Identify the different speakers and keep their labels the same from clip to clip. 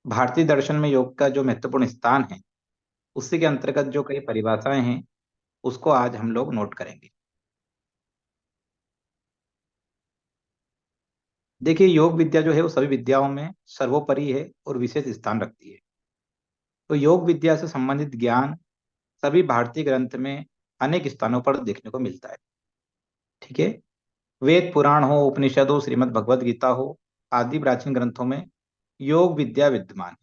Speaker 1: भारतीय दर्शन में योग का जो महत्वपूर्ण स्थान है, उसी के अंतर्गत जो कई परिभाषाएं हैं, उसको आज हम लोग नोट करेंगे। देखिए, योग विद्या जो है वो सभी विद्याओं में सर्वोपरि है और विशेष स्थान रखती है। तो योग विद्या से संबंधित ज्ञान सभी भारतीय ग्रंथ में अनेक स्थानों पर देखने को मिलता है। ठीक है। वेद पुराण हो, उपनिषद हो, श्रीमद् भगवद गीता हो, आदि प्राचीन ग्रंथों में योग विद्या विद्यमान है।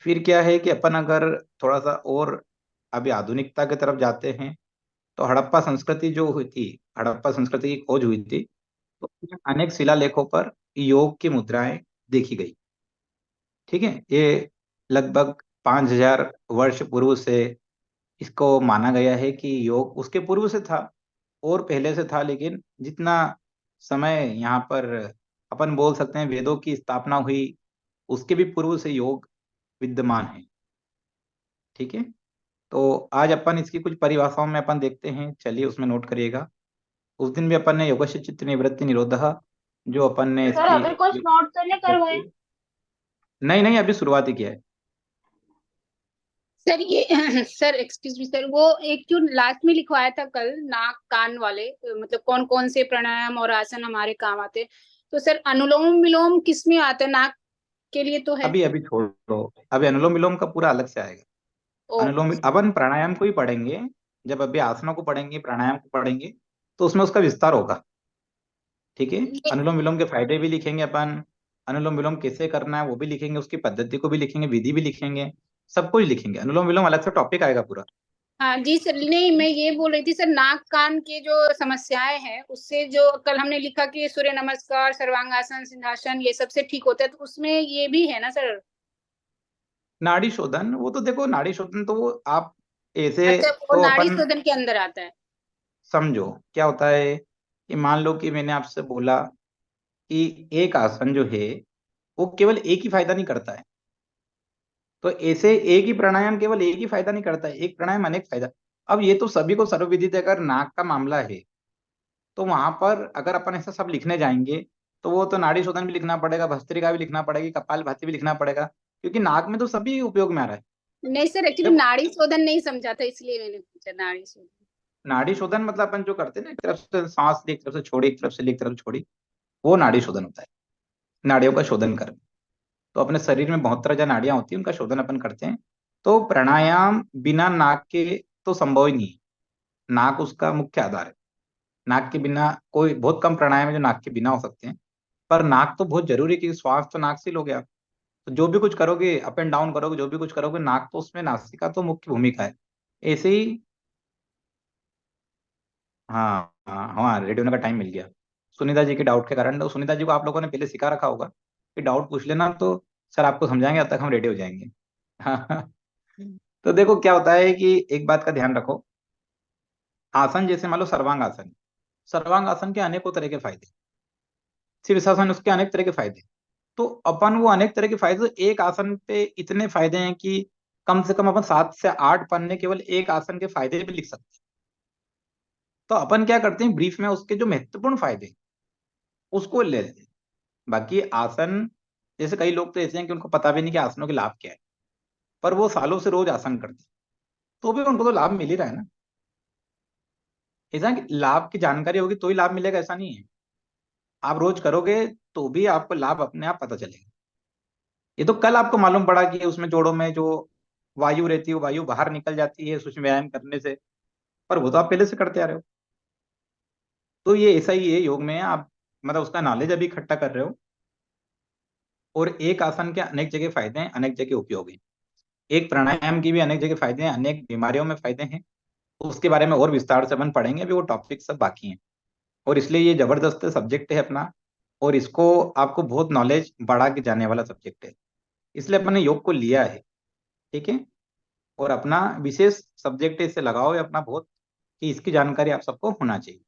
Speaker 1: फिर क्या है कि अपन अगर थोड़ा सा और अभी आधुनिकता की तरफ जाते हैं, तो हड़प्पा संस्कृति जो हुई थी, हड़प्पा संस्कृति की खोज हुई थी, तो उसमें अनेक शिलालेखों पर योग की मुद्राएं देखी गई। ठीक है। ये लगभग 5,000 वर्ष पूर्व से इसको माना गया है कि योग उसके पूर्व से था और पहले से था, लेकिन जितना समय यहाँ पर अपन बोल सकते हैं वेदों की स्थापना हुई, उसके भी पूर्व से योग विद्यमान है। ठीक है। तो आज अपन इसकी कुछ परिभाषाओं में अपन देखते हैं, चलिए उसमें नोट करिएगा। उस दिन भी अपन ने योगस्य चित्त निवृत्ति निरोधः, जो अपन ने
Speaker 2: सर
Speaker 1: इसकी
Speaker 2: अभी कुछ नोट तो नहीं करवाए?
Speaker 1: नहीं नहीं, अभी शुरुआत ही किया है।
Speaker 2: सर ये सर एक्सक्यूज मी सर, वो एक जो लास्ट में लिखवाया था कल नाक कान वाले, मतलब कौन कौन से प्राणायाम और आसन हमारे काम आते हैं, तो सर अनुलोम विलोम किस में आता है? नाक के लिए तो है।
Speaker 1: अभी अभी छोड़ो, अभी अनुलोम विलोम का पूरा अलग से आएगा।
Speaker 2: ओके।
Speaker 1: अपन प्राणायाम को ही पढ़ेंगे। जब अभी आसनों को पढ़ेंगे, प्राणायाम को पढ़ेंगे, तो उसमें उसका विस्तार होगा। ठीक है।
Speaker 2: ये
Speaker 1: अनुलोम विलोम के फायदे भी लिखेंगे अपन, अनुलोम विलोम कैसे करना है वो भी लिखेंगे, उसकी पद्धति को भी लिखेंगे, विधि भी लिखेंगे, सब कुछ लिखेंगे। अनुलोम विलोम अलग से टॉपिक आएगा पूरा।
Speaker 2: हाँ जी सर, नहीं मैं ये बोल रही थी सर, नाक कान के जो समस्याएं हैं उससे जो कल हमने लिखा कि सूर्य नमस्कार, सर्वांगासन, सिंहासन ये सबसे ठीक होता है, तो उसमें ये भी है ना सर?
Speaker 1: नाड़ी शोधन, वो तो देखो, नाड़ी शोधन तो वो आप ऐसे,
Speaker 2: अच्छा, वो
Speaker 1: तो
Speaker 2: नाड़ी
Speaker 1: अपन
Speaker 2: शोधन के अंदर आता है।
Speaker 1: समझो क्या होता है कि मान लो कि मैंने आपसे बोला कि एक आसन जो है वो केवल एक ही फायदा नहीं करता है। तो ऐसे एक ही प्राणायाम केवल एक ही फायदा नहीं करता है, एक प्राणायाम अनेक फायदा। अब ये तो सभी को सर्वविदित है, अगर नाक का मामला है तो वहां पर अगर अपन ऐसा सब लिखने जाएंगे, तो वो तो नाड़ी शोधन भी लिखना पड़ेगा, भस्त्रिका भी लिखना पड़ेगी, कपाल भाती भी लिखना पड़ेगा, क्योंकि नाक में तो सभी उपयोग में आ रहा है।
Speaker 2: नहीं सर, एक्चुअली
Speaker 1: देखो,
Speaker 2: नाड़ी शोधन नहीं समझा था, इसलिए मैंने पूछा नाड़ी शोधन।
Speaker 1: नाड़ी शोधन मतलब अपन जो करते हैं ना, एक तरफ से सांस ली, एक तरफ से छोड़ी, एक तरफ से ली, एक तरफ से छोड़ी, वो नाड़ी शोधन होता है। नाड़ियों का शोधन करना। तो अपने शरीर में 72 नाड़ियां होती हैं, उनका शोधन अपन करते हैं। तो प्राणायाम बिना नाक के तो संभव ही नहीं है। नाक उसका मुख्य आधार है। नाक के बिना कोई, बहुत कम प्राणायाम है जो नाक के बिना हो सकते हैं, पर नाक तो बहुत जरूरी है, क्योंकि श्वास तो नाक से ही लोगे आप। तो जो भी कुछ करोगे, अप एंड डाउन करोगे, जो भी कुछ करोगे, नाक तो उसमें, नासिका तो मुख्य भूमिका है। ऐसे ही। हाँ हाँ हाँ, रेडी होने का टाइम मिल गया। सुनीता जी के डाउट के कारण, तो सुनीता जी को आप लोगों ने पहले सिखा रखा होगा कि डाउट पूछ लेना, तो सर आपको समझाएंगे, तब तक हम रेडी हो जाएंगे। हाँ। तो देखो क्या होता है कि एक बात का ध्यान रखो। आसन जैसे मान लो सर्वांग आसन, सर्वांग आसन के अनेकों तरह के फायदे, शीर्षासन उसके अनेक तरह के फायदे। तो अपन वो अनेक तरह के फायदे, तो एक आसन पे इतने फायदे हैं कि कम से कम अपन 7 से 8 पन्ने केवल एक आसन के फायदे पे लिख सकते हैं। तो अपन क्या करते हैं, ब्रीफ में उसके जो महत्वपूर्ण फायदे हैं, उसको ले लेते हैं। बाकी आसन, जैसे कई लोग तो ऐसे हैं कि उनको पता भी नहीं कि आसनों के लाभ क्या है, पर वो सालों से रोज आसन करते हैं, तो भी उनको तो लाभ मिल ही रहा है ना। ऐसा है कि लाभ की जानकारी होगी तो ही लाभ मिलेगा, ऐसा नहीं है। आप रोज करोगे तो भी आपको लाभ अपने आप पता चलेगा। ये तो कल आपको मालूम पड़ा कि उसमें जोड़ों में जो वायु रहती है, वो वायु बाहर निकल जाती है सूक्ष्म व्यायाम करने से, पर वो तो आप पहले से करते आ रहे हो। तो ये ऐसा ही है योग में, आप मतलब उसका नॉलेज अभी इकट्ठा कर रहे हो। और एक आसन के अनेक जगह फायदे हैं, अनेक जगह उपयोग हैं। एक प्राणायाम की भी अनेक जगह फायदे हैं, अनेक बीमारियों में फायदे हैं। उसके बारे में और विस्तार से अपन पढ़ेंगे, अभी वो टॉपिक सब बाकी हैं। और इसलिए ये जबरदस्त सब्जेक्ट है अपना, और इसको आपको बहुत नॉलेज बढ़ा के जाने वाला सब्जेक्ट है। इसलिए अपन ने योग को लिया है। ठीक है। और अपना विशेष सब्जेक्ट इससे लगाओ, ये अपना बहुत, कि इसकी जानकारी आप सबको होना चाहिए।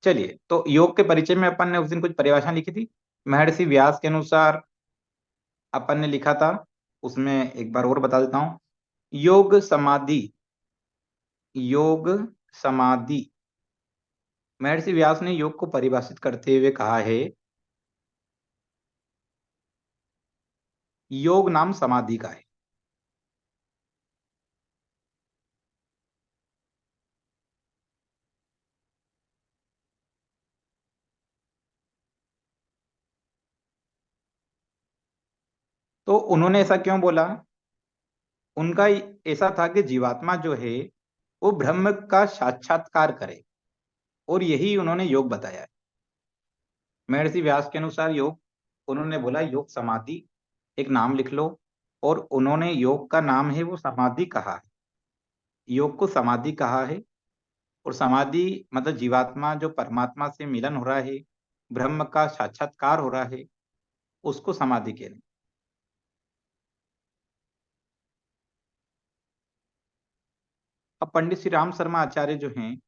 Speaker 1: चलिए, तो योग के परिचय में अपन ने उस दिन कुछ परिभाषा लिखी थी। महर्षि व्यास के अनुसार अपन ने लिखा था, उसमें एक बार और बता देता हूँ। योग समाधि, योग समाधि, महर्षि व्यास ने योग को परिभाषित करते हुए कहा है, योग नाम समाधि का है। तो उन्होंने ऐसा क्यों बोला? उनका ऐसा था कि जीवात्मा जो है वो ब्रह्म का साक्षात्कार करे, और यही उन्होंने योग बताया है। महर्षि व्यास के अनुसार योग, उन्होंने बोला योग समाधि, एक नाम लिख लो। और उन्होंने योग का नाम है वो समाधि कहा है, योग को समाधि कहा है। और समाधि मतलब जीवात्मा जो परमात्मा से मिलन हो रहा है, ब्रह्म का साक्षात्कार हो रहा है, उसको समाधि कह रहे हैं। अब पंडित श्री राम शर्मा आचार्य जो हैं,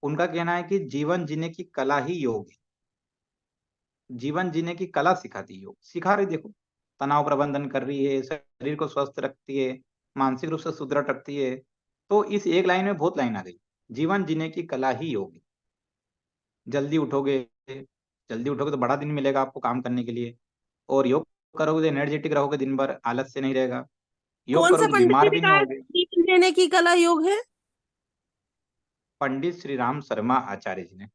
Speaker 1: उनका कहना है कि जीवन जीने की कला ही योग है। जीवन जीने की कला सिखाती है योग, सिखा रही, देखो तनाव प्रबंधन कर रही है, शरीर को स्वस्थ रखती है, मानसिक रूप से सुदृढ़ रखती है। तो इस एक लाइन में बहुत लाइन आ गई, जीवन जीने की कला ही योग है। जल्दी उठोगे, जल्दी उठोगे तो बड़ा दिन मिलेगा आपको काम करने के लिए। और योग करोगे तो एनर्जेटिक रहोगे, दिन भर आलस से नहीं रहेगा। योग
Speaker 3: कौन से
Speaker 1: करोगे तो
Speaker 3: पंडित जी
Speaker 1: बीमार
Speaker 3: ने
Speaker 1: भी नहीं
Speaker 3: कहा है
Speaker 1: होगे।
Speaker 3: जीवन जीने की कला योग है?
Speaker 1: पंडित श्री राम शर्मा आचार्य जी ने,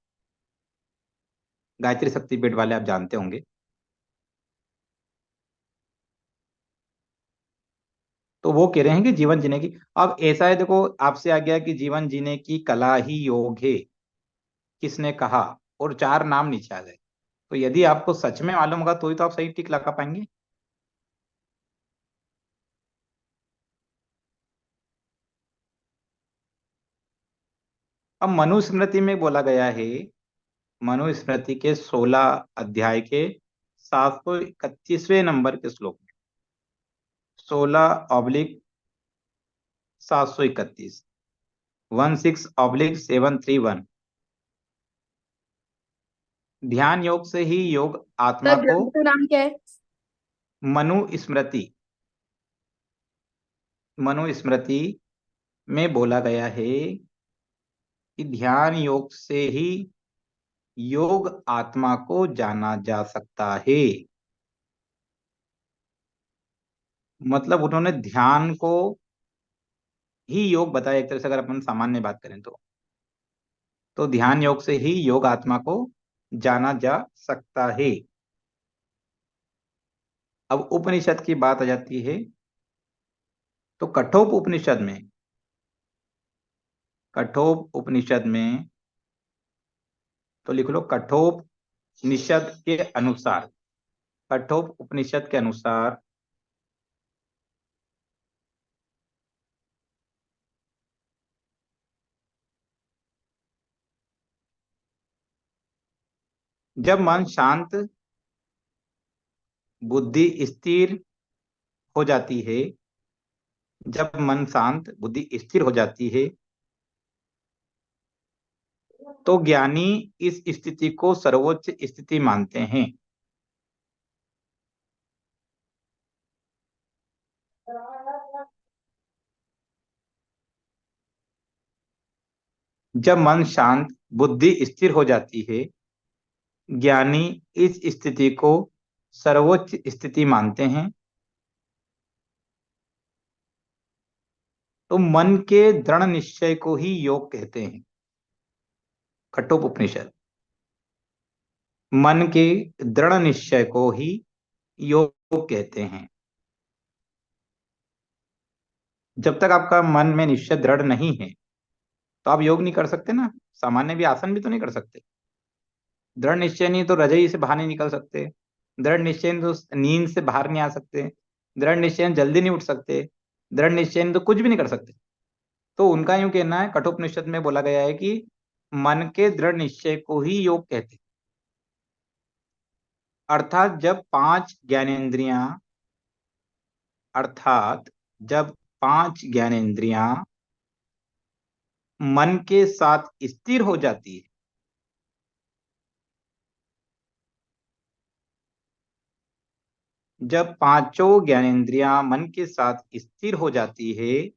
Speaker 1: गायत्री शक्तिपीठ वाले, आप जानते होंगे। तो वो कह रहे हैं कि जीवन जीने की, अब ऐसा है देखो, आपसे आ गया कि जीवन जीने की कला ही योग है, किसने कहा, और चार नाम नीचे आ गए। तो यदि आपको सच में मालूम होगा तो ही तो आप सही टिक लगा पाएंगे। अब मनुस्मृति में बोला गया है, मनुस्मृति के 16 अध्याय के 731वें नंबर के श्लोक में, 16/731, 16/731, ध्यान योग से ही योग आत्मा
Speaker 3: सर
Speaker 1: को,
Speaker 3: ग्रंथ का नाम क्या है?
Speaker 1: मनुस्मृति, मनुस्मृति में बोला गया है कि ध्यान योग से ही योग आत्मा को जाना जा सकता है। मतलब उन्होंने ध्यान को ही योग बताया, एक तरह से अगर अपन सामान्य बात करें तो ध्यान योग से ही योग आत्मा को जाना जा सकता है। अब उपनिषद की बात आ जाती है, तो कठोप उपनिषद में, कठोप उपनिषद में तो लिख लो, कठोप निषद के अनुसार, कठोप उपनिषद के अनुसार जब मन शांत, बुद्धि स्थिर हो जाती है, जब मन शांत, बुद्धि स्थिर हो जाती है, तो ज्ञानी इस स्थिति को सर्वोच्च स्थिति मानते हैं। जब मन शांत, बुद्धि स्थिर हो जाती है, ज्ञानी इस स्थिति को सर्वोच्च स्थिति मानते हैं। तो मन के दृढ़ निश्चय को ही योग कहते हैं, कठोप उपनिषद, मन के दृढ़ निश्चय को ही योग कहते हैं। जब तक आपका मन में निश्चय दृढ़ नहीं है तो आप योग नहीं कर सकते ना, सामान्य भी आसन भी तो नहीं कर सकते। दृढ़ निश्चय नहीं तो रजई से बाहर नहीं निकल सकते, दृढ़ निश्चय नहीं तो नींद से बाहर नहीं आ सकते, दृढ़ निश्चय नहीं जल्दी नहीं उठ सकते, दृढ़ निश्चय नहीं तो कुछ भी नहीं कर सकते। तो उनका यूं कहना है, कठोपनिषद में बोला गया है कि मन के दृढ़ निश्चय को ही योग कहते हैं। अर्थात जब पांच ज्ञानेंद्रियां, अर्थात जब पांच ज्ञानेंद्रियां मन के साथ स्थिर हो जाती है, जब पांचों ज्ञानेंद्रियां मन के साथ स्थिर हो जाती है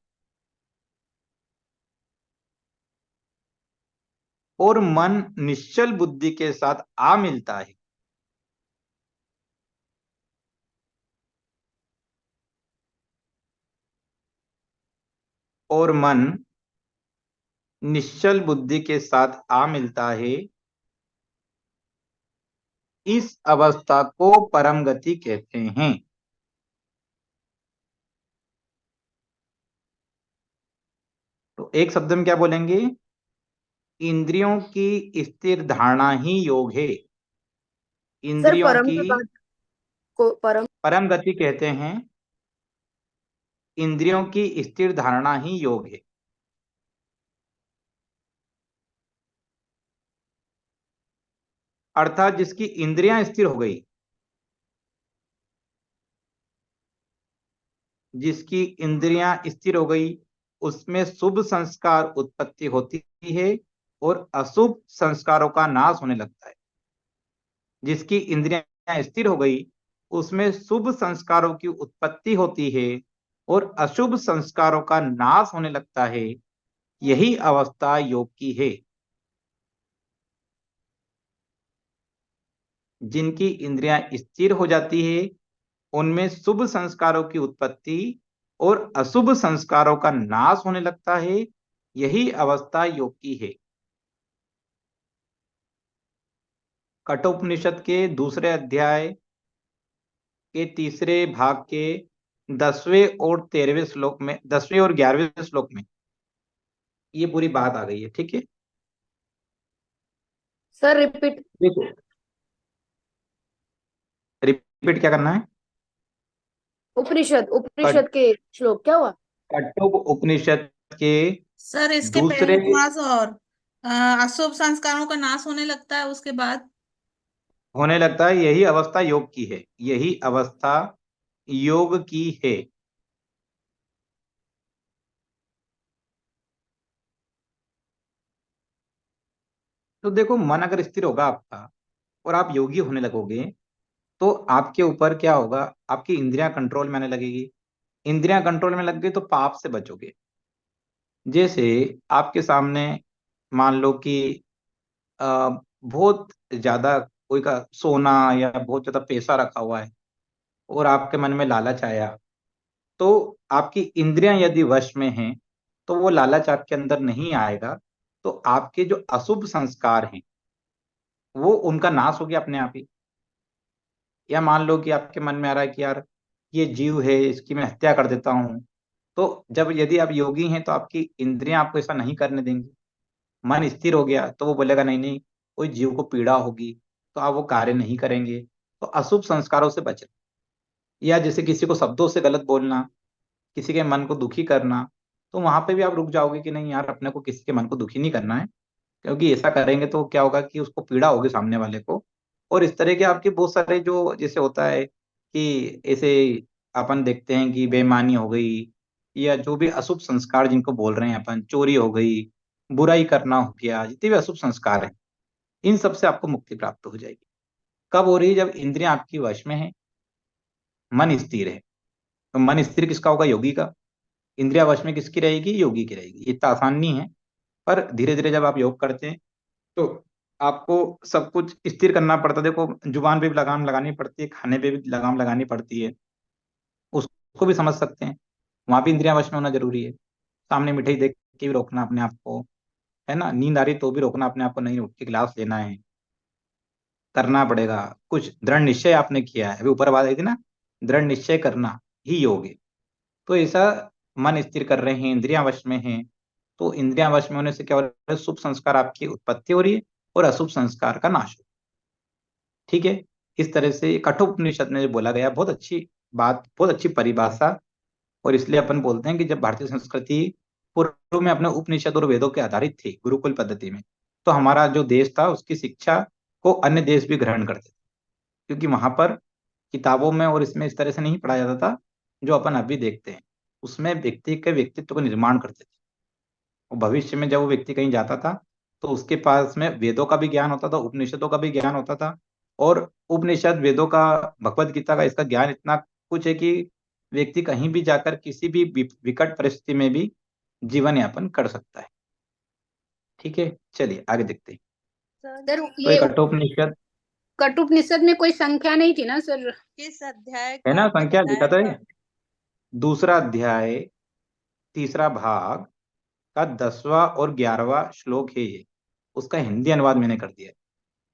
Speaker 1: और मन निश्चल बुद्धि के साथ आ मिलता है, और मन निश्चल बुद्धि के साथ आ मिलता है, इस अवस्था को परम गति कहते हैं। तो एक शब्द में क्या बोलेंगे? इंद्रियों की स्थिर धारणा ही योग है।
Speaker 3: सर
Speaker 1: इंद्रियों
Speaker 3: परम
Speaker 1: की
Speaker 3: के बाद को परम।
Speaker 1: परम गति कहते हैं, इंद्रियों की स्थिर धारणा ही योग है। अर्थात जिसकी इंद्रियां स्थिर हो गई, जिसकी इंद्रियां स्थिर हो गई, उसमें शुभ संस्कार उत्पत्ति होती है और अशुभ संस्कारों का नाश होने लगता है। जिसकी इंद्रियां स्थिर हो गई, उसमें शुभ संस्कारों की उत्पत्ति होती है और अशुभ संस्कारों का नाश होने लगता है। यही अवस्था योग की है। जिनकी इंद्रियां स्थिर हो जाती है, उनमें शुभ संस्कारों की उत्पत्ति और अशुभ संस्कारों का नाश होने लगता है। यही अवस्था योग की है। कठोपनिषद के दूसरे अध्याय के तीसरे भाग के 10वें और 13वें श्लोक में, 10वें और 11वें श्लोक में ये पूरी बात आ गई है। ठीक है,
Speaker 3: सर रिपीट।
Speaker 1: देखो, रिपीट क्या करना है?
Speaker 3: उपनिषद
Speaker 1: कट
Speaker 3: उपनिषद के श्लोक क्या हुआ?
Speaker 1: कठोप उपनिषद के
Speaker 4: सर इसके
Speaker 1: दूसरे
Speaker 4: पहले थोड़ा सा और अशुभ संस्कारों का नाश होने लगता है, उसके बाद
Speaker 1: होने लगता है, यही अवस्था योग की है। यही अवस्था योग की है। तो देखो, मन अगर स्थिर होगा आपका और आप योगी होने लगोगे, तो आपके ऊपर क्या होगा? आपकी इंद्रियां कंट्रोल में आने लगेगी। इंद्रियां कंट्रोल में लग गई तो पाप से बचोगे। जैसे आपके सामने मान लो कि बहुत ज्यादा कोई का सोना या बहुत ज्यादा पैसा रखा हुआ है और आपके मन में लालच आया, तो आपकी इंद्रियां यदि वश में हैं, तो वो लालच आपके अंदर नहीं आएगा। तो आपके जो अशुभ संस्कार हैं, वो उनका नाश हो गया अपने आप ही। या मान लो कि आपके मन में आ रहा है कि यार ये जीव है, इसकी मैं हत्या कर देता हूँ, तो जब यदि आप योगी हैं तो आपकी इंद्रियां आपको ऐसा नहीं करने देंगी। मन स्थिर हो गया तो वो बोलेगा नहीं नहीं, कोई जीव को पीड़ा होगी, तो आप वो कार्य नहीं करेंगे। तो अशुभ संस्कारों से बचना, या जैसे किसी को शब्दों से गलत बोलना, किसी के मन को दुखी करना, तो वहां पे भी आप रुक जाओगे कि नहीं यार, अपने को किसी के मन को दुखी नहीं करना है, क्योंकि ऐसा करेंगे तो क्या होगा कि उसको पीड़ा होगी सामने वाले को। और इस तरह के आपके बहुत सारे जो जैसे होता है कि ऐसे अपन देखते हैं कि बेईमानी हो गई, या जो भी अशुभ संस्कार जिनको बोल रहे हैं अपन, चोरी हो गई, बुराई करना हो गया, जितने भी अशुभ संस्कार हैं, इन सब से आपको मुक्ति प्राप्त हो जाएगी। कब हो रही है? जब इंद्रियां आपकी वश में है, मन स्थिर है। तो मन स्थिर किसका होगा? योगी का। इंद्रिया वश में किसकी रहेगी? योगी की रहेगी। इतना आसान नहीं है, पर धीरे धीरे जब आप योग करते हैं तो आपको सब कुछ स्थिर करना पड़ता है। देखो, जुबान पे भी लगाम लगानी पड़ती है, खाने पे भी लगाम लगानी पड़ती है, उसको भी समझ सकते हैं। वहां भी इंद्रिया वश में होना जरूरी है। सामने मिठाई देख के भी रोकना अपने आप को, है ना? नींद आ रही तो भी रोकना अपने आप को, नहीं उठ के गिलास लेना है, करना पड़ेगा। कुछ दृढ़ निश्चय आपने किया है, अभी ऊपर बात आई थी ना, दृढ़ निश्चय करना ही योग है। तो ऐसा मन स्थिर कर रहे हैं, इंद्रियां वश में हैं, तो इंद्रियां वश में होने से क्या हो रहा है? शुभ संस्कार आपकी उत्पत्ति हो रही है और अशुभ संस्कार का नाश हो। ठीक है, इस तरह से कठोपनिषद में जो बोला गया, बहुत अच्छी बात, बहुत अच्छी परिभाषा। और इसलिए अपन बोलते हैं कि जब भारतीय संस्कृति पूर्व में अपने उपनिषद और वेदों के आधारित थी, गुरुकुल पद्धति में, तो हमारा जो देश था उसकी शिक्षा को अन्य देश भी ग्रहण करते थे, क्योंकि वहां पर किताबों में और इसमें इस तरह से नहीं पढ़ाया जाता था जो अपन अभी देखते हैं। उसमें व्यक्ति के व्यक्तित्व को निर्माण करते थे। और भविष्य में जब वो व्यक्ति कहीं जाता था, तो उसके पास में वेदों का भी ज्ञान होता था, उपनिषदों का भी ज्ञान होता था। और उपनिषद, वेदों का, भगवत गीता का, इसका ज्ञान इतना कुछ है कि व्यक्ति कहीं भी जाकर किसी भी विकट परिस्थिति में भी जीवन यापन कर सकता है। ठीक है, चलिए आगे देखते हैं।
Speaker 2: सर
Speaker 1: तो
Speaker 2: ये
Speaker 1: एक कठोपनिषद
Speaker 2: कठोपनिषद में कोई संख्या नहीं थी ना सर?
Speaker 4: किस अध्याय
Speaker 1: है
Speaker 4: का
Speaker 1: ना,
Speaker 4: आपने
Speaker 1: संख्या
Speaker 4: बताया
Speaker 1: दिखा था
Speaker 4: था?
Speaker 1: ये, दूसरा अध्याय तीसरा भाग का 10वां और 11वां श्लोक है ये, उसका हिंदी अनुवाद मैंने कर दिया है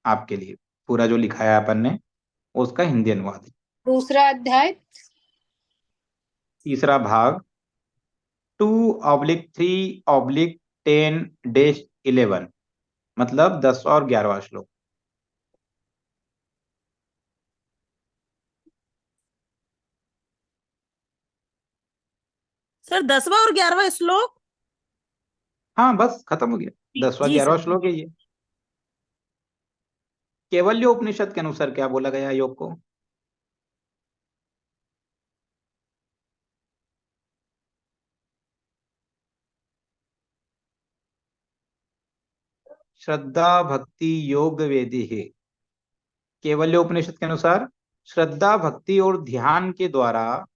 Speaker 1: आपके लिए। पूरा जो लिखा है अपन ने उसका हिंदी अनुवाद है।
Speaker 2: दूसरा अध्याय।
Speaker 1: तीसरा भाग 2/3/10-11, मतलब 10वां और 11वां श्लोक।
Speaker 4: सर 10वां और 11वां श्लोक।
Speaker 1: हाँ बस खत्म हो गया, 10वां
Speaker 4: जी
Speaker 1: 11वां
Speaker 4: सर।
Speaker 1: श्लोक है ये। केवल्य उपनिषद के अनुसार क्या बोला गया है योग को? श्रद्धा भक्ति योग वेदी है। केवल्य उपनिषद के अनुसार श्रद्धा भक्ति और ध्यान के द्वारा,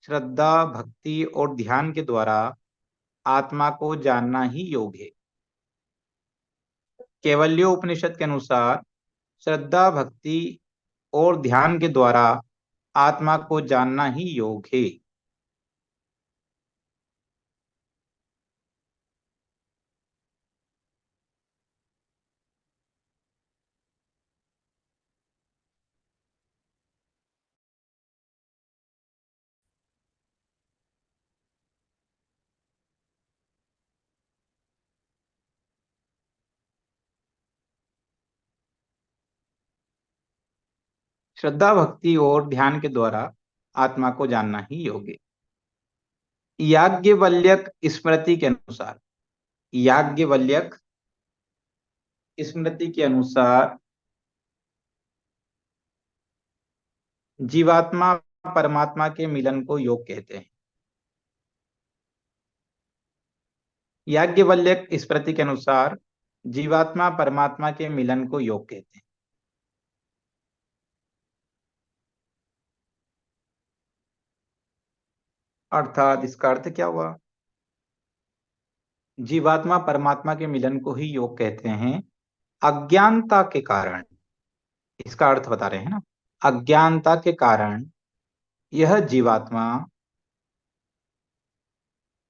Speaker 1: श्रद्धा भक्ति और ध्यान के द्वारा आत्मा को जानना ही योग है। केवल्य उपनिषद के अनुसार श्रद्धा भक्ति और ध्यान के द्वारा आत्मा को जानना ही योग है। श्रद्धा भक्ति और ध्यान के द्वारा आत्मा को जानना ही योग है। याज्ञवल्क्य स्मृति के अनुसार, याज्ञवल्क्य स्मृति के अनुसार जीवात्मा परमात्मा के मिलन को योग कहते हैं। याज्ञवल्क्य स्मृति के अनुसार जीवात्मा परमात्मा के मिलन को योग कहते हैं। अर्थात इसका अर्थ क्या हुआ? जीवात्मा परमात्मा के मिलन को ही योग कहते हैं अज्ञानता के कारण। इसका अर्थ बता रहे हैं ना, अज्ञानता के कारण यह जीवात्मा,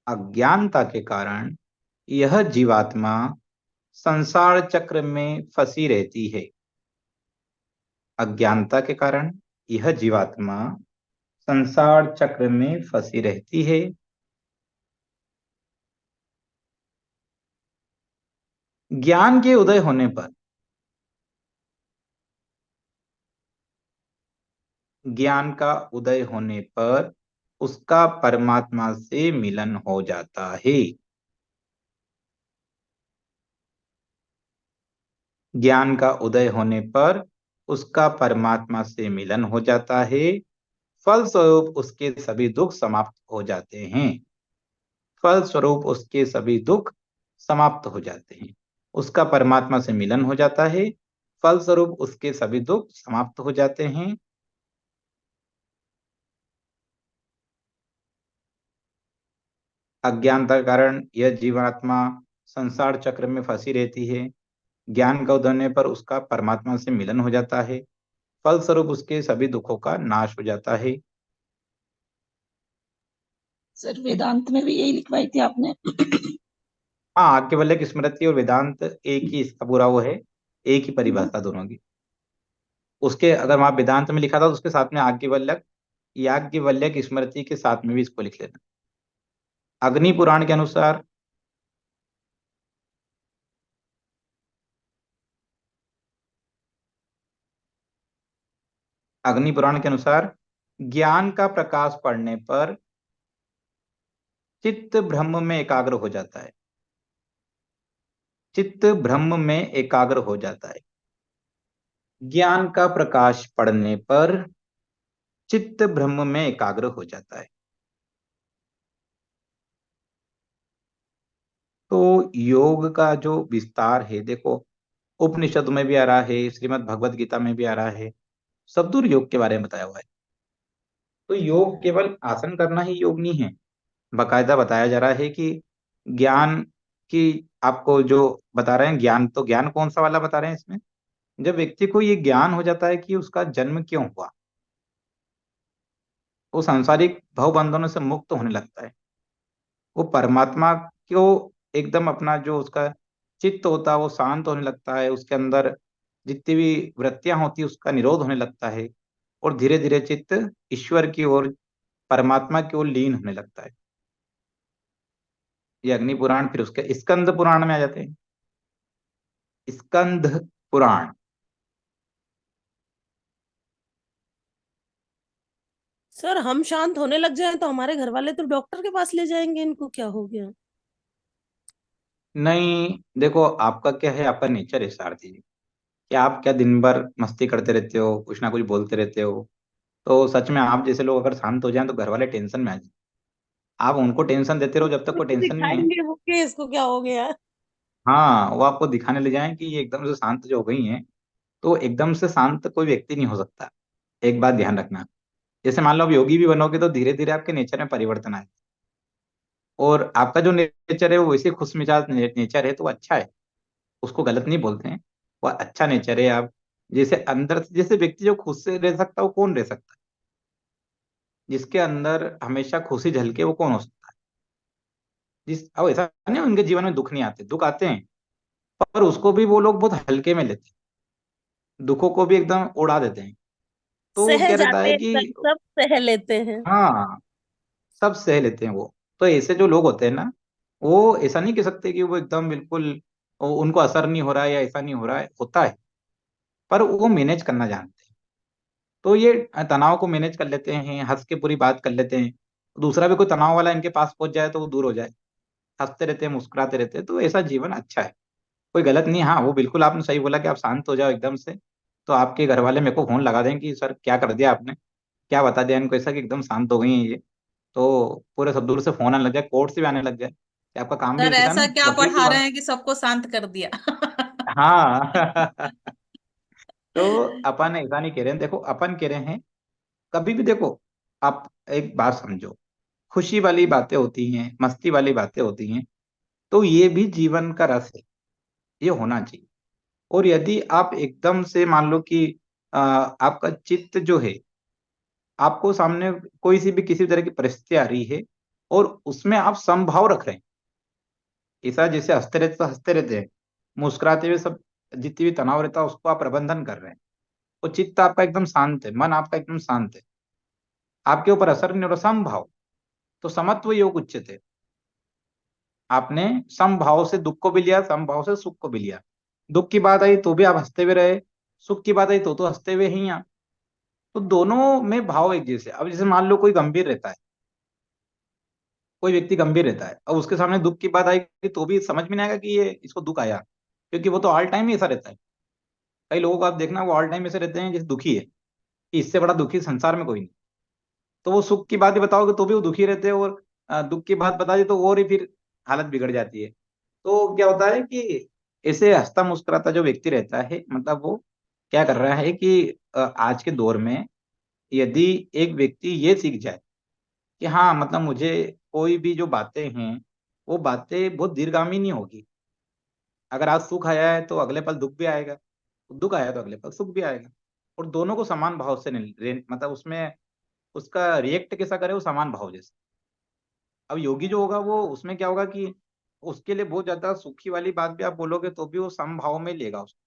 Speaker 1: अज्ञानता के कारण यह जीवात्मा संसार चक्र में फंसी रहती है। अज्ञानता के कारण यह जीवात्मा संसार चक्र में फंसी रहती है। ज्ञान के उदय होने पर, ज्ञान का उदय होने पर उसका परमात्मा से मिलन हो जाता है। ज्ञान का उदय होने पर उसका परमात्मा से मिलन हो जाता है। फलस्वरूप उसके सभी दुख समाप्त हो जाते हैं। फलस्वरूप उसके सभी दुख समाप्त हो जाते हैं। उसका परमात्मा से मिलन हो जाता है, फलस्वरूप उसके सभी दुख समाप्त हो जाते हैं। अज्ञानता के कारण यह जीवात्मा संसार चक्र में फंसी रहती है। ज्ञान का उदय होने पर उसका परमात्मा से मिलन हो जाता है, फलस्वरूप उसके सभी दुखों का नाश हो जाता है।
Speaker 5: सर वेदांत में भी यही लिखवाई थी आपने।
Speaker 1: हाँ, केवल स्मृति और वेदांत एक ही, इसका पूरा वो है, एक ही परिभाषा दोनों की। उसके अगर वहां वेदांत में लिखा था तो उसके साथ में याज्ञवल्क्य स्मृति के साथ में भी इसको लिख लेना। अग्नि पुराण के अनुसार, अग्नि पुराण के अनुसार ज्ञान का प्रकाश पड़ने पर चित्त ब्रह्म में एकाग्र हो जाता है। चित्त ब्रह्म में एकाग्र हो जाता है। ज्ञान का प्रकाश पड़ने पर चित्त ब्रह्म में एकाग्र हो जाता है। तो योग का जो विस्तार है, देखो उपनिषद में भी आ रहा है, श्रीमद् भगवत गीता में भी आ रहा है, सब दूर योग के बारे में बताया हुआ है। तो योग केवल आसन करना ही योग नहीं है, बकायदा बताया जा रहा है कि ज्ञान की, आपको जो बता रहे हैं ज्ञान, तो ज्ञान कौन सा वाला बता रहे हैं इसमें? जब व्यक्ति को ये ज्ञान हो जाता है कि उसका जन्म क्यों हुआ, वो सांसारिक भव बंधनों से मुक्त होने लगता है। वो परमात्मा को एकदम अपना जो उसका चित्त होता है वो शांत होने लगता है, उसके अंदर जितनी भी वृत्तियां होती है उसका निरोध होने लगता है, और धीरे धीरे चित्त ईश्वर की ओर, परमात्मा की ओर लीन होने लगता है। ये अग्नि पुराण, फिर उसके स्कंद पुराण में आ जाते हैं। स्कंद पुराण।
Speaker 6: सर हम शांत होने लग जाएं तो हमारे घर वाले तो डॉक्टर के पास ले जाएंगे, इनको क्या हो गया?
Speaker 1: नहीं, देखो आपका क्या है, आपका नेचर है सारथी जी, कि आप क्या दिन भर मस्ती करते रहते हो, कुछ ना कुछ बोलते रहते हो। तो सच में आप जैसे लोग अगर शांत हो जाएं तो घर वाले टेंशन में आ जाए। आप उनको टेंशन देते रहो जब तक
Speaker 6: कुछ
Speaker 1: वो टेंशन में है।
Speaker 6: दिखाएंगे वो कि इसको क्या हो गया।
Speaker 1: हाँ, वो आपको दिखाने ले जाएं कि ये एकदम से शांत जो हो गई हैं। तो एकदम से शांत कोई व्यक्ति नहीं हो सकता। एक बात ध्यान रखना, जैसे मान लो आप योगी भी बनोगे तो धीरे धीरे आपके नेचर में परिवर्तन आए। और आपका जो नेचर है वो वैसे खुश मिजाज नेचर है, तो वो अच्छा है, उसको गलत नहीं बोलते हैं। वो अच्छा नेचर है। आप जैसे अंदर से, जैसे व्यक्ति जो खुश से रह सकता है वो कौन रह सकता है? जिसके अंदर हमेशा खुशी झलके वो कौन हो सकता है? जिस, अब ऐसा नहीं उनके जीवन में दुख नहीं आते, दुख आते हैं, पर उसको भी वो लोग बहुत हल्के में लेते हैं, दुखों को भी एकदम उड़ा देते हैं। तो वो
Speaker 6: सह
Speaker 1: क्या रहता
Speaker 6: जाते
Speaker 1: है
Speaker 6: हैं
Speaker 1: कि
Speaker 6: सर, सब सह लेते हैं।
Speaker 1: हाँ, सब सह लेते हैं वो। तो ऐसे जो लोग होते हैं ना, वो ऐसा नहीं कह सकते कि वो एकदम बिल्कुल उनको असर नहीं हो रहा है या ऐसा नहीं हो रहा है, होता है, पर वो मैनेज करना जानते हैं। तो ये तनाव को मैनेज कर लेते हैं, हंस के पूरी बात कर लेते हैं। दूसरा भी कोई तनाव वाला इनके पास पहुंच जाए तो वो दूर हो जाए, हंसते रहते हैं, मुस्कुराते रहते हैं। तो ऐसा जीवन अच्छा है, कोई गलत नहीं। हाँ, वो बिल्कुल आपने सही बोला कि आप शांत हो जाओ एकदम से, तो आपके घर वाले मेरे को फोन लगा दें कि सर क्या कर दिया आपने, क्या बता दिया इनको ऐसा कि एकदम शांत हो गई हैं ये। तो पूरे सब दूर से फोन आने लग जाए, कोर्ट से भी आने लग जाए, कि आपका काम भी
Speaker 4: सर
Speaker 1: ऐसा
Speaker 4: ऐसा
Speaker 1: ना,
Speaker 4: क्या
Speaker 1: वकील भी
Speaker 4: पढ़ा रहे
Speaker 1: बन।
Speaker 4: हैं कि सबको शांत कर दिया?
Speaker 1: हाँ। तो अपन ऐसा नहीं कह रहे हैं, देखो अपन कह रहे हैं, कभी भी देखो, आप एक बात समझो, खुशी वाली बातें होती हैं, मस्ती वाली बातें होती हैं, तो ये भी जीवन का रस है, ये होना चाहिए। और यदि आप एकदम से मान लो कि आपका चित्त जो है, आपको सामने कोई सी भी किसी तरह की परिस्थिति आ रही है और उसमें आप समभाव रख रहे हैं, ऐसा जैसे हंसते रहते तो हंसते रहते हैं, मुस्कुराते हुए सब, जितनी भी तनाव रहता है उसको आप प्रबंधन कर रहे हैं, और चित्त आपका एकदम शांत है, मन आपका एकदम शांत है, आपके ऊपर असर नहीं हो रहा, समभाव। तो समत्व योग उच्चते, आपने समभाव से दुख को भी लिया, समभाव से सुख को भी लिया। दुख की बात आई तो भी आप हंसते हुए रहे, सुख की बात आई तो हंसते हुए ही यहाँ। तो दोनों में भाव एक जैसे। अब जैसे मान लो कोई गंभीर रहता है, कोई व्यक्ति गंभीर रहता है, और उसके सामने दुख की बात आएगी तो भी समझ में नहीं आएगा कि ये इसको दुख आया, क्योंकि वो तो ऑल टाइम ही ऐसा रहता है। कई लोगों को आप देखना, वो ऑल टाइम ऐसे रहते हैं जैसे दुखी है, कि इससे बड़ा दुखी संसार में कोई नहीं। तो वो सुख की बात ही बताओगे तो भी वो दुखी रहते हैं, और दुख की बात बता दी तो और ही फिर हालत बिगड़ जाती है। तो क्या होता है कि ऐसे हंसता मुस्कुराता जो व्यक्ति रहता है, मतलब वो क्या कर रहा है कि आज के दौर में यदि एक व्यक्ति ये सीख जाए कि हाँ, मतलब मुझे कोई भी जो बातें हैं वो बातें बहुत दीर्घगामी नहीं होगी। अगर आज सुख आया है तो अगले पल दुख भी आएगा, दुख आया तो अगले पल सुख भी आएगा। और दोनों को समान भाव से नहीं मतलब उसमें उसका रिएक्ट कैसा करे, वो समान भाव जैसे। अब योगी जो होगा वो उसमें क्या होगा कि उसके लिए बहुत ज्यादा सुखी वाली बात भी आप बोलोगे तो भी वो समभाव में लेगा उसको,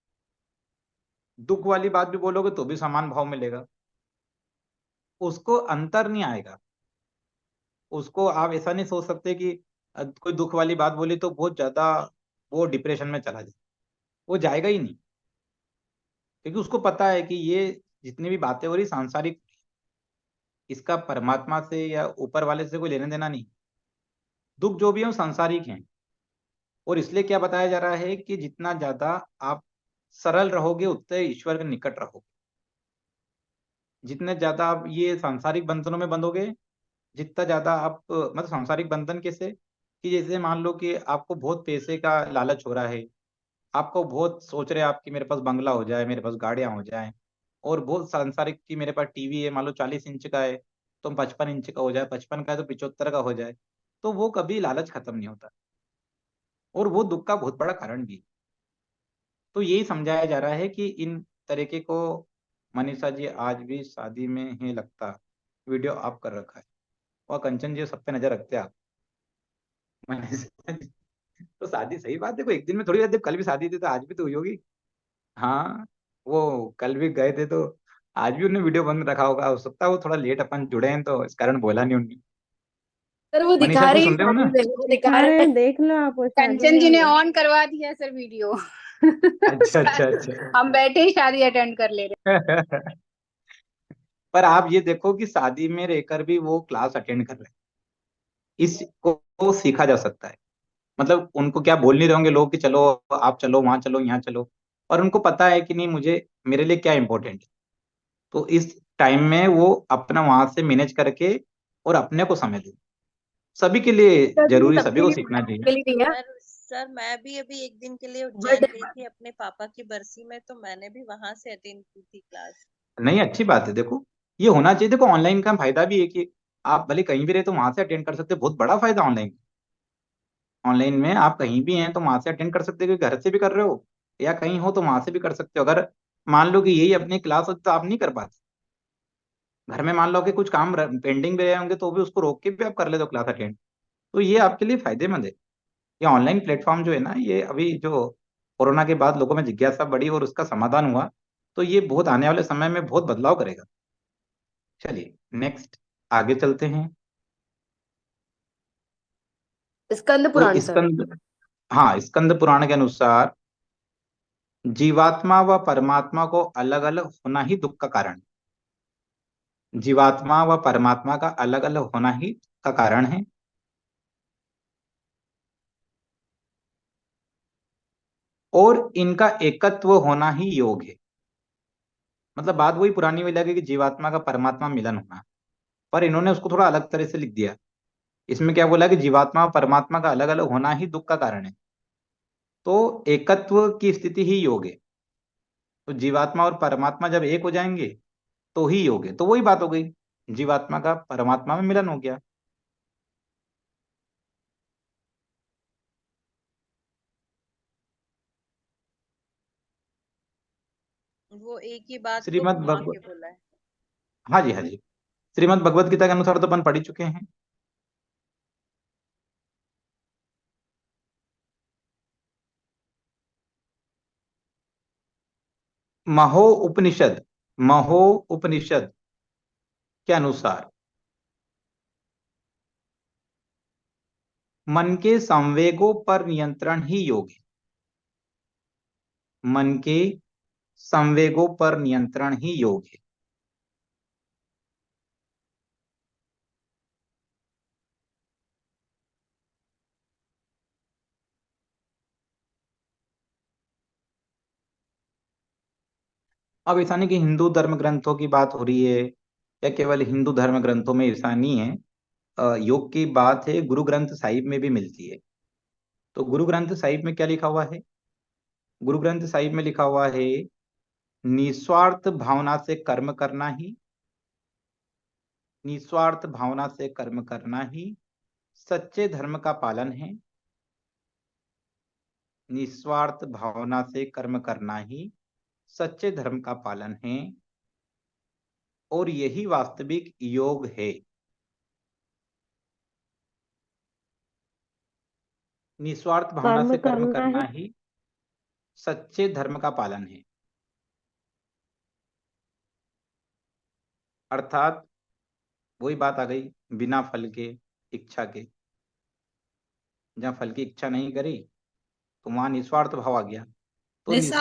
Speaker 1: दुख वाली बात भी बोलोगे तो भी समान भाव में लेगा, उसको अंतर नहीं आएगा। उसको आप ऐसा नहीं सोच सकते कि कोई दुख वाली बात बोली तो बहुत ज्यादा वो डिप्रेशन में चला जाए, वो जाएगा ही नहीं, क्योंकि उसको पता है कि ये जितनी भी बातें हो रही सांसारिक, इसका परमात्मा से या ऊपर वाले से कोई लेने देना नहीं। दुख जो भी है वो सांसारिक है। और इसलिए क्या बताया जा रहा है कि जितना ज्यादा आप सरल रहोगे उतने ईश्वर के निकट रहोगे। जितने ज्यादा आप ये सांसारिक बंधनों में बंधोगे, जितना ज्यादा आप मतलब सांसारिक बंधन कैसे, कि जैसे मान लो कि आपको बहुत पैसे का लालच हो रहा है, आपको बहुत सोच रहे हैं आप कि मेरे पास बंगला हो जाए, मेरे पास गाड़ियां हो जाए, और बहुत सांसारिक कि मेरे पास टीवी है, मान लो 40 इंच का है तो 55 इंच का हो जाए, 55 का है तो 75 का हो जाए। तो वो कभी लालच खत्म नहीं होता, और वो दुख का बहुत बड़ा कारण भी है। तो यही समझाया जा रहा है कि इन तरीके को, मनीषा जी आज भी शादी में है लगता, वीडियो ऑफ कर रखा है और कंचन जी सब पे नजर रखते हैं आप। मैंने तो शादी सही बात है, देखो एक दिन में थोड़ी बात है, कल भी शादी थी तो आज भी तो हुई होगी। हाँ, वो कल भी गए थे तो आज भी उन्होंने वीडियो बंद रखा होगा, हो सकता है वो थोड़ा लेट अपन जुड़े हैं तो इस कारण बोला नहीं उन्होंने।
Speaker 3: सर वो
Speaker 1: मनीषा
Speaker 3: दिखा
Speaker 1: जी
Speaker 3: रही है
Speaker 1: सुन रहे हो ना?
Speaker 3: शादी में, वो दिखा
Speaker 7: दिखा
Speaker 3: रहे
Speaker 7: रहे
Speaker 3: हैं।
Speaker 7: हैं, देख लो आप, वो शादी
Speaker 2: कंचन
Speaker 7: में
Speaker 2: जी ने
Speaker 7: है।
Speaker 2: ऑन करवा दिया सर वीडियो।
Speaker 1: अच्छा अच्छा अच्छा।
Speaker 2: हम बैठे ही शादी अटेंड कर ले रहे।
Speaker 1: पर आप ये देखो कि शादी में रहकर भी वो क्लास अटेंड कर रहे हैं, इसको सीखा जा सकता है। मतलब उनको क्या बोल नहीं रहे होंगे लोग कि चलो आप चलो वहां चलो यहाँ चलो, और उनको पता है कि नहीं मुझे मेरे लिए क्या इंपॉर्टेंट है। तो इस टाइम में वो अपना वहां से मैनेज करके और अपने को समय दे, सभी के लिए
Speaker 3: शादी
Speaker 1: जरूरी, सभी
Speaker 3: सबके
Speaker 1: को
Speaker 3: लिए
Speaker 1: सीखना चाहिए।
Speaker 3: के लिए नहीं है।
Speaker 8: सर मैं भी अभी एक दिन के लिए उज्जैन
Speaker 3: बट
Speaker 8: गई थी अपने पापा की बरसी में, तो मैंने भी वहां से अटेंड की थी क्लास।
Speaker 1: नहीं, अच्छी बात है, देखो ये होना चाहिए। देखो ऑनलाइन का फायदा भी है कि आप भले कहीं भी रहे तो वहां से अटेंड कर सकते हैं, बहुत बड़ा फायदा ऑनलाइन। ऑनलाइन में आप कहीं भी हैं तो वहां से अटेंड कर सकते हो, क्योंकि घर से भी कर रहे हो या कहीं हो तो वहां से भी कर सकते हो। अगर मान लो कि यही अपनी क्लास होती तो आप नहीं कर पाते, घर में मान लो कि कुछ काम पेंडिंग भी रहे होंगे तो भी उसको रोक के भी आप कर लेते हो क्लास अटेंड। तो ये आपके लिए फायदेमंद है। ये ऑनलाइन प्लेटफॉर्म जो है ना, ये अभी जो कोरोना के बाद लोगों में जिज्ञासा बढ़ी और उसका समाधान हुआ, तो ये बहुत आने वाले समय में बहुत बदलाव करेगा। चलिए नेक्स्ट, आगे चलते हैं।
Speaker 3: स्कंद
Speaker 1: तो
Speaker 3: पुराण सर।
Speaker 1: स्कंद, हाँ, स्कंद पुराण के अनुसार जीवात्मा व परमात्मा को अलग अलग होना ही दुख का कारण है। जीवात्मा व परमात्मा का अलग अलग होना ही का कारण है, और इनका एकत्व होना ही योग है। मतलब बात वही पुरानी वाली लगे कि जीवात्मा का परमात्मा मिलन होना, पर इन्होंने उसको थोड़ा अलग तरह से लिख दिया। इसमें क्या बोला कि जीवात्मा और परमात्मा का अलग अलग होना ही दुख का कारण है, तो एकत्व की स्थिति ही योग है। तो जीवात्मा और परमात्मा जब एक हो जाएंगे तो ही योग है, तो वही बात हो गई, जीवात्मा का परमात्मा में मिलन हो गया।
Speaker 8: वो एक ही बात को
Speaker 1: श्रीमद्
Speaker 8: घुमा के
Speaker 1: भगवत,
Speaker 8: बोला है।
Speaker 1: हाँ जी हाँ जी, श्रीमद् भगवत गीता के अनुसार तो अपन पढ़ ही चुके हैं। महो उपनिषद, महो उपनिषद के अनुसार मन के संवेगों पर नियंत्रण ही योग है। मन के संवेगों पर नियंत्रण ही योग है। अब ऐसा नहीं कि हिंदू धर्म ग्रंथों की बात हो रही है या केवल हिंदू धर्म ग्रंथों में, ऐसा नहीं है। योग की बात है गुरु ग्रंथ साहिब में भी मिलती है। तो गुरु ग्रंथ साहिब में क्या लिखा हुआ है? गुरु ग्रंथ साहिब में लिखा हुआ है, निस्वार्थ भावना से कर्म करना ही, निस्वार्थ भावना से कर्म करना ही सच्चे धर्म का पालन है। निस्वार्थ भावना से कर्म करना ही सच्चे धर्म का पालन है, और यही वास्तविक योग है। निस्वार्थ भावना
Speaker 7: कर्म
Speaker 1: से कर्म
Speaker 7: करना
Speaker 1: करना
Speaker 7: है।
Speaker 1: ही सच्चे धर्म का पालन है। अर्थात वही बात आ गई, बिना फल के, इच्छा के। जहाँ फल की इच्छा नहीं करी तो वहां निस्वार्थ भाव आ गया। तो
Speaker 4: निशा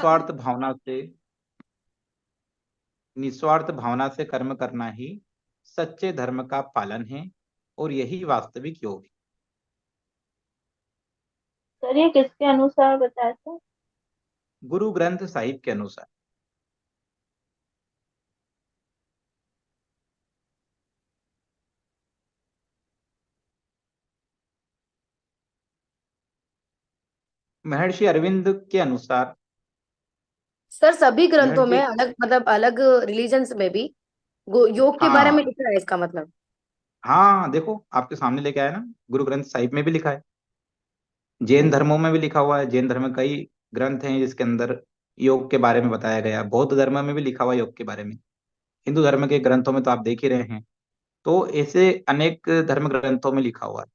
Speaker 1: निस्वार्थ भावना से कर्म करना ही सच्चे धर्म का पालन है, और यही वास्तविक योग है।
Speaker 7: सर ये किसके अनुसार बताया था?
Speaker 1: गुरु ग्रंथ साहिब के अनुसार। महर्षि अरविंद के अनुसार,
Speaker 3: सर सभी ग्रंथों में
Speaker 1: महर्षि,
Speaker 3: अलग, मतलब अलग रिलीजन्स में भी योग के बारे में
Speaker 1: हाँ
Speaker 3: लिखा है, इसका मतलब।
Speaker 1: हाँ, देखो आपके सामने लेके आया ना, गुरु ग्रंथ साहिब में भी लिखा है, जैन धर्मों में भी लिखा हुआ है। जैन धर्म में कई ग्रंथ हैं जिसके अंदर योग के बारे में बताया गया। बौद्ध धर्म में भी लिखा हुआ है योग के बारे में। हिंदू धर्म के ग्रंथों में तो आप देख ही रहे हैं। तो ऐसे अनेक धर्म ग्रंथों में लिखा हुआ है।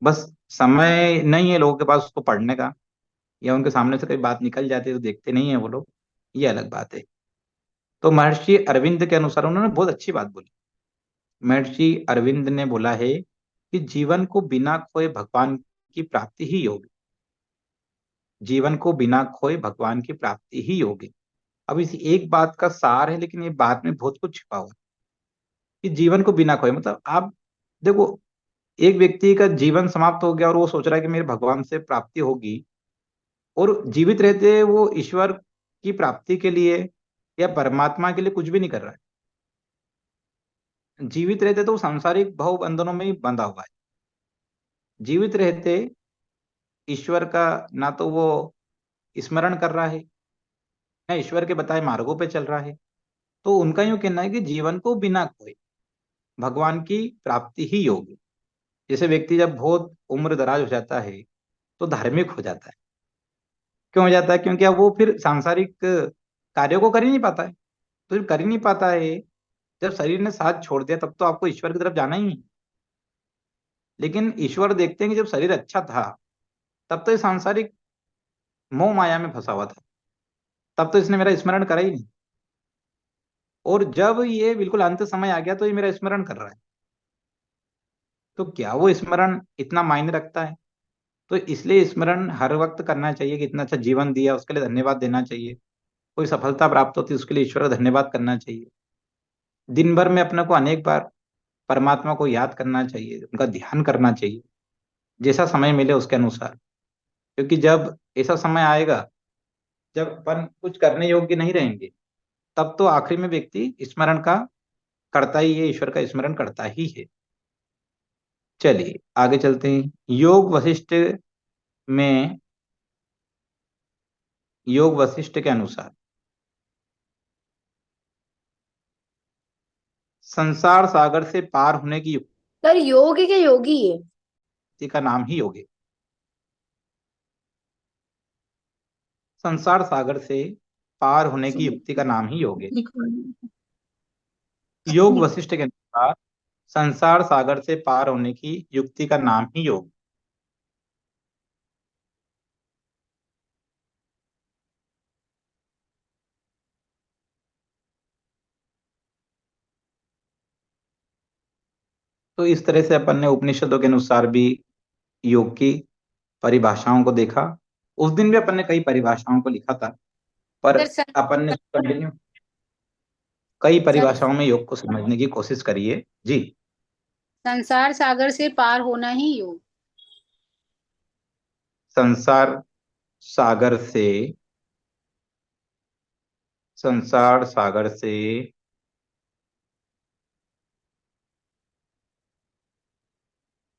Speaker 1: बस समय नहीं है लोगों के पास उसको पढ़ने का, या उनके सामने से कोई बात निकल जाती है तो देखते नहीं है वो लोग, ये अलग बात है। तो महर्षि अरविंद के अनुसार उन्होंने बहुत अच्छी बात बोली। महर्षि अरविंद ने बोला है कि जीवन को बिना खोए भगवान की प्राप्ति ही योग है। जीवन को बिना खोए भगवान की प्राप्ति ही योग है। अब इस एक बात का सार है, लेकिन ये बात में बहुत कुछ छिपा हुआ है कि जीवन को बिना खोए मतलब आप देखो, एक व्यक्ति का जीवन समाप्त हो गया और वो सोच रहा है कि मेरे भगवान से प्राप्ति होगी, और जीवित रहते वो ईश्वर की प्राप्ति के लिए या परमात्मा के लिए कुछ भी नहीं कर रहा है। जीवित रहते तो वो सांसारिक भव बंधनों में ही बंधा हुआ है। जीवित रहते ईश्वर का ना तो वो स्मरण कर रहा है, ना ईश्वर के बताए मार्गों पे चल रहा है। तो उनका यूं कहना है कि जीवन को बिना खोए भगवान की प्राप्ति ही योग है। जैसे व्यक्ति जब बहुत उम्र दराज हो जाता है तो धार्मिक हो जाता है। क्यों हो जाता है? क्योंकि अब वो फिर सांसारिक कार्यों को कर ही नहीं पाता है। तो जब कर ही नहीं पाता है, जब शरीर ने साथ छोड़ दिया, तब तो आपको ईश्वर की तरफ जाना ही है। लेकिन ईश्वर देखते हैं कि जब शरीर अच्छा था तब तो ये सांसारिक मोह माया में फंसा हुआ था, तब तो इसने मेरा स्मरण करा ही नहीं। और जब ये बिल्कुल अंत समय आ गया तो ये मेरा स्मरण कर रहा है। तो क्या वो स्मरण इतना मायने रखता है? तो इसलिए स्मरण हर वक्त करना चाहिए कि इतना अच्छा जीवन दिया उसके लिए धन्यवाद देना चाहिए। कोई सफलता प्राप्त होती है उसके लिए ईश्वर का धन्यवाद करना चाहिए। दिन भर में अपने को अनेक बार परमात्मा को याद करना चाहिए, उनका ध्यान करना चाहिए, जैसा समय मिले उसके अनुसार। क्योंकि जब ऐसा समय आएगा जब अपन कुछ करने योग्य नहीं रहेंगे, तब तो आखिरी में व्यक्ति स्मरण का करता ही है, ईश्वर का स्मरण करता ही है। चलिए आगे चलते हैं। में योग वशिष्ठ के अनुसार संसार सागर से पार होने की
Speaker 3: सर योग है क्या योगी है?
Speaker 1: युक्ति का नाम ही योग है। संसार सागर से पार होने की युक्ति का नाम ही योग है।
Speaker 5: लिखवा
Speaker 1: योग वशिष्ठ के अनुसार संसार सागर से पार होने की युक्ति का नाम ही योग। तो इस तरह से अपन ने उपनिषदों के अनुसार भी योग की परिभाषाओं को देखा। उस दिन भी अपन ने कई परिभाषाओं को लिखा था, पर
Speaker 2: सर
Speaker 1: अपन ने कंटिन्यू कई
Speaker 2: सर
Speaker 1: परिभाषाओं में योग को समझने की कोशिश करी है जी।
Speaker 2: संसार सागर से पार होना ही योग।
Speaker 1: संसार सागर से संसार सागर से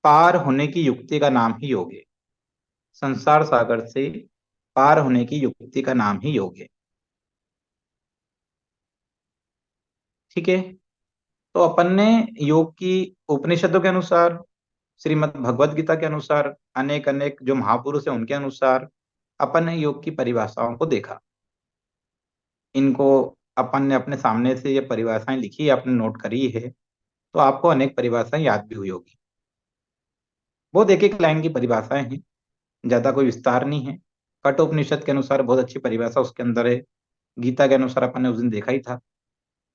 Speaker 1: पार होने की युक्ति का नाम ही योग है। संसार सागर से पार होने की युक्ति का नाम ही योग है। ठीक है। तो अपन ने योग की उपनिषदों के अनुसार, श्रीमद् भगवत गीता के अनुसार, अनेक अनेक जो महापुरुष है उनके अनुसार अपन ने योग की परिभाषाओं को देखा। इनको अपन ने अपने सामने से ये परिभाषाएं लिखी है, आपने नोट करी है, तो आपको अनेक परिभाषाएं याद भी हुई होगी। बहुत एक एक लाइन की परिभाषाएं हैं, ज्यादा कोई विस्तार नहीं है। कठोपनिषद के अनुसार बहुत अच्छी परिभाषा उसके अंदर है। गीता के अनुसार अपन ने उस दिन देखा ही था।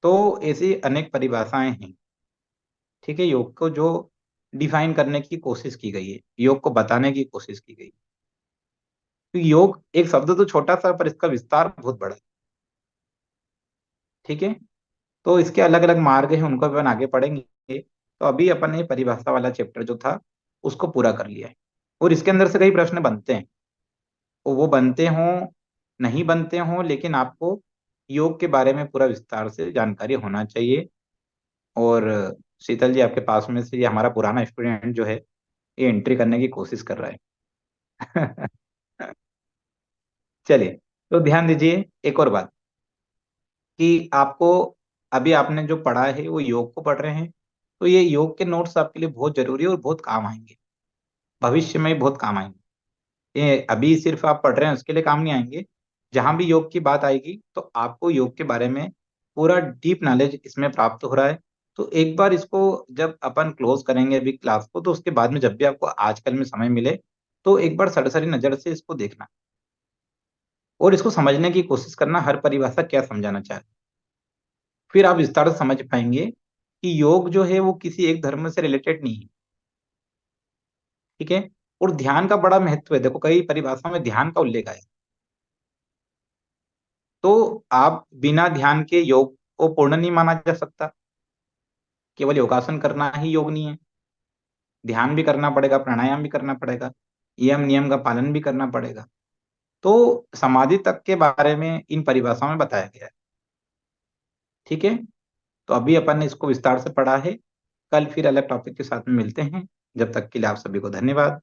Speaker 1: तो ऐसी अनेक परिभाषाएं हैं। ठीक है। योग को जो डिफाइन करने की कोशिश की गई है, योग को बताने की कोशिश की गई है। तो योग एक शब्द तो छोटा सा, पर इसका विस्तार बहुत बड़ा है। ठीक है। तो इसके अलग अलग मार्ग हैं, उनको अपन आगे पढ़ेंगे। तो अभी अपन ने परिभाषा वाला चैप्टर जो था उसको पूरा कर लिया है, और इसके अंदर से कई प्रश्न बनते हैं। वो बनते हों नहीं बनते हों, लेकिन आपको योग के बारे में पूरा विस्तार से जानकारी होना चाहिए। और शीतल जी आपके पास में से ये हमारा पुराना स्टूडेंट जो है, ये एंट्री करने की कोशिश कर रहा है। चलिए, तो ध्यान दीजिए एक और बात कि आपको अभी आपने जो पढ़ा है वो योग को पढ़ रहे हैं, तो ये योग के नोट्स आपके लिए बहुत जरूरी है और बहुत काम आएंगे, भविष्य में भी बहुत काम आएंगे। ये अभी सिर्फ आप पढ़ रहे हैं उसके लिए काम नहीं आएंगे। जहां भी योग की बात आएगी तो आपको योग के बारे में पूरा डीप नॉलेज इसमें प्राप्त हो रहा है, तो एक बार इसको जब अपन क्लोज करेंगे अभी क्लास को, तो उसके बाद में जब भी आपको आजकल में समय मिले तो एक बार सरसरी नजर से इसको देखना और इसको समझने की कोशिश करना, हर परिभाषा क्या समझाना चाह रही है। फिर आप विस्तार से समझ पाएंगे कि योग जो है वो किसी एक धर्म से रिलेटेड नहीं है। ठीक है। और ध्यान का बड़ा महत्व है, देखो कई परिभाषाओं में ध्यान का उल्लेख है। तो आप बिना ध्यान के योग को पूर्ण नहीं माना जा सकता। केवल योगासन करना ही योग नहीं है, ध्यान भी करना पड़ेगा, प्राणायाम भी करना पड़ेगा, यम नियम का पालन भी करना पड़ेगा। तो समाधि तक के बारे में इन परिभाषाओं में बताया गया है। ठीक है। तो अभी अपन ने इसको विस्तार से पढ़ा है, कल फिर अलग टॉपिक के साथ में मिलते हैं। जब तक के लिए आप सभी को धन्यवाद।